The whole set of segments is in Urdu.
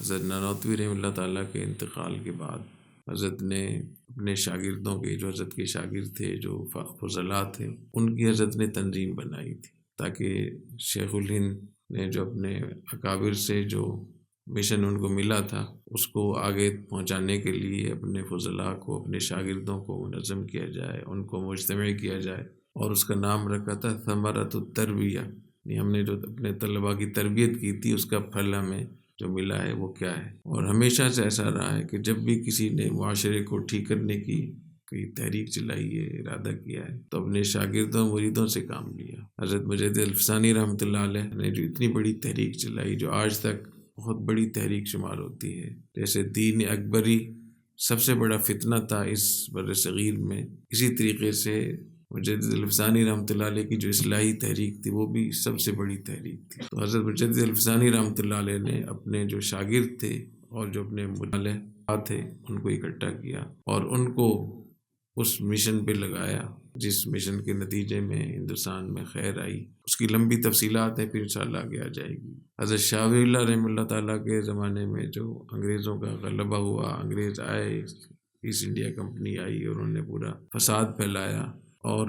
حضرت نانوتوی رحمہ اللہ تعالیٰ کے انتقال کے بعد حضرت نے اپنے شاگردوں کے، جو حضرت کے شاگرد تھے، جو فضلاء تھے، ان کی حضرت نے تنظیم بنائی تھی تاکہ شیخ الہند نے جو اپنے اکابر سے جو مشن ان کو ملا تھا اس کو آگے پہنچانے کے لیے اپنے فضلاء کو، اپنے شاگردوں کو منظم کیا جائے، ان کو مجتمع کیا جائے، اور اس کا نام رکھا تھا ثمرۃ التربیہ، یعنی ہم نے جو اپنے طلباء کی تربیت کی تھی اس کا پھل ہمیں جو ملا ہے وہ کیا ہے۔ اور ہمیشہ سے ایسا رہا ہے کہ جب بھی کسی نے معاشرے کو ٹھیک کرنے کی کوئی تحریک چلائی ہے، ارادہ کیا ہے، تو اپنے شاگردوں مریدوں سے کام لیا۔ حضرت مجدد الفسانی رحمۃ اللہ علیہ نے جو اتنی بڑی تحریک چلائی، جو آج تک بہت بڑی تحریک شمار ہوتی ہے، جیسے دین اکبری سب سے بڑا فتنہ تھا اس بر صغیر میں، اسی طریقے سے مجدد الفسانی رحمۃ اللہ علیہ کی جو اصلاحی تحریک تھی وہ بھی سب سے بڑی تحریک تھی۔ تو حضرت مجدد الفسانی رحمۃ اللہ علیہ نے اپنے جو شاگرد تھے اور جو اپنے مطالعہ تھے ان کو اکٹھا کیا اور ان کو اس مشن پہ لگایا، جس مشن کے نتیجے میں ہندوستان میں خیر آئی۔ اس کی لمبی تفصیلات ہیں، پھر انشاءاللہ آگے آ جائے گی۔ حضرت شاہ ولی اللہ رحمہ اللہ تعالیٰ کے زمانے میں جو انگریزوں کا غلبہ ہوا، انگریز آئے، ایسٹ انڈیا کمپنی آئی اور انہوں نے پورا فساد پھیلایا اور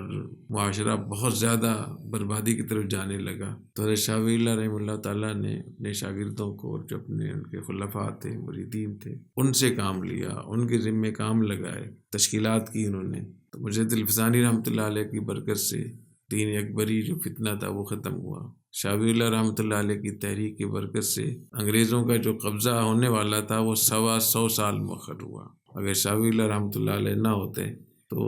معاشرہ بہت زیادہ بربادی کی طرف جانے لگا، تو حضرت شاہ ولی اللہ رحمہ اللہ تعالیٰ نے اپنے شاگردوں کو اور جو اپنے ان کے خلفاء تھے، مریدین تھے، ان سے کام لیا، ان کے ذمے کام لگائے، تشکیلات کی انہوں نے۔ تو مجدد الفسانی رحمۃ اللہ علیہ کی برکت سے دین اکبری جو فتنہ تھا وہ ختم ہوا۔ شاہ ولی اللہ رحمۃ اللہ علیہ کی تحریک کی برکت سے انگریزوں کا جو قبضہ ہونے والا تھا وہ 125 سال مؤخر ہوا۔ اگر شاہ ولی اللہ رحمۃ اللہ علیہ نہ ہوتے تو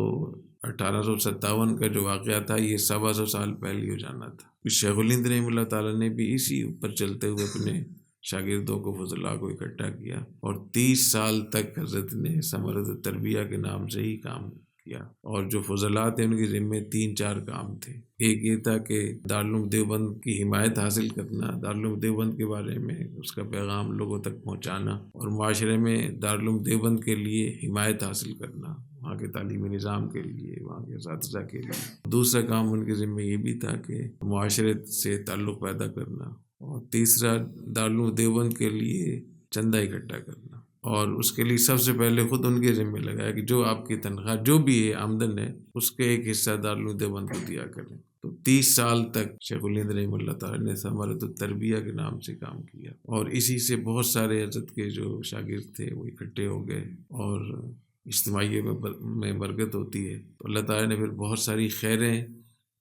1857 کا جو واقعہ تھا یہ 125 سال پہلے ہو جانا تھا۔ شیخ الہند رحمہ اللہ تعالیٰ نے بھی اسی اوپر چلتے ہوئے اپنے شاگردوں کو، فضلاء کو اکٹھا کیا اور 30 سال تک حضرت نے ثمرۃ التربیہ کے نام سے ہی کام کیا۔ اور جو فضلاء تھے ان کے ذمے 3-4 کام تھے۔ ایک یہ تھا کہ دارالعلوم دیوبند کی حمایت حاصل کرنا، دارالعلوم دیوبند کے بارے میں اس کا پیغام لوگوں تک پہنچانا اور معاشرے میں دارالعلوم دیوبند کے لیے حمایت حاصل کرنا، وہاں کے تعلیمی نظام کے لیے، وہاں کے اساتذہ کے لیے۔ دوسرا کام ان کے ذمہ یہ بھی تھا کہ معاشرے سے تعلق پیدا کرنا، اور تیسرا دارالعلوم دیوبند کے لیے چندہ اکٹھا کرنا، اور اس کے لیے سب سے پہلے خود ان کے ذمہ لگایا کہ جو آپ کی تنخواہ جو بھی ہے، آمدن ہے، اس کا ایک حصہ دارالعلوم دیوبند کو دیا کریں۔ تو 30 سال تک شیخ الہند رحمہ اللہ تعالیٰ نے ثمرۃ التربیہ کے نام سے کام کیا، اور اسی سے بہت سارے حضرت کے جو شاگرد تھے وہ اکٹھے ہو گئے، اور اجتماعیت میں برکت ہوتی ہے تو اللہ تعالیٰ نے پھر بہت ساری خیریں،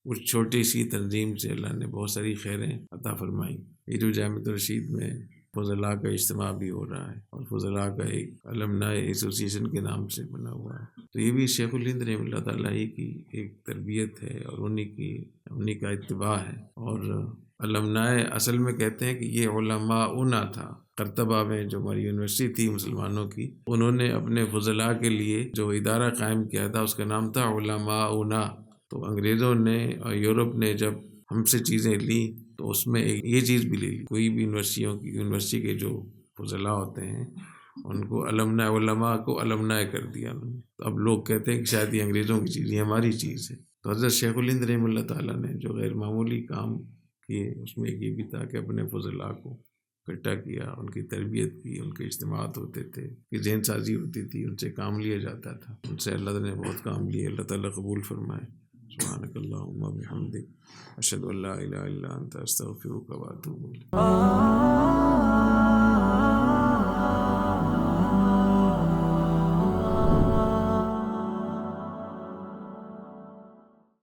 اس چھوٹی سی تنظیم سے اللہ نے بہت ساری خیریں عطا فرمائی۔ یہ جو جامعۃ الرشید میں فضلاء کا اجتماع بھی ہو رہا ہے اور فضلاء کا ایک المنائی ایسوسیشن کے نام سے بنا ہوا ہے، تو یہ بھی شیخ الہند رحمہ اللہ تعالیٰ ہی کی ایک تربیت ہے اور انہی کا اتباع ہے۔ اور المنائی اصل میں کہتے ہیں کہ یہ علماؤنا تھا۔ قرطبہ میں جو ہماری یونیورسٹی تھی مسلمانوں کی، انہوں نے اپنے فضلاء کے لیے جو ادارہ قائم کیا تھا اس کا نام تھا علماؤنا۔ تو انگریزوں نے اور یورپ نے جب ہم سے چیزیں لیں تو اس میں ایک یہ چیز بھی لے لی۔ کوئی بھی یونیورسٹی کے جو فضلاء ہوتے ہیں ان کو علماء کو المنائی کر دیا انہوں نے۔ تو اب لوگ کہتے ہیں کہ شاید یہ انگریزوں کی چیز، یہ ہماری چیز ہے۔ تو حضرت شیخ الہند رحمہ اللہ تعالیٰ نے جو غیر معمولی کام کیے اس میں ایک یہ بھی تھا کہ اپنے فضلاء کو اکٹھا کیا، ان کی تربیت کی، ان کے اجتماعات ہوتے تھے، کہ ذہن سازی ہوتی تھی، ان سے کام لیا جاتا تھا، ان سے اللہ نے بہت کام لیے۔ اللہ تعالیٰ قبول فرمائے۔ سبحانک اللہم و بحمدک، اشہد ان لا الہ الا انت، استغفرک و اتوب الیک۔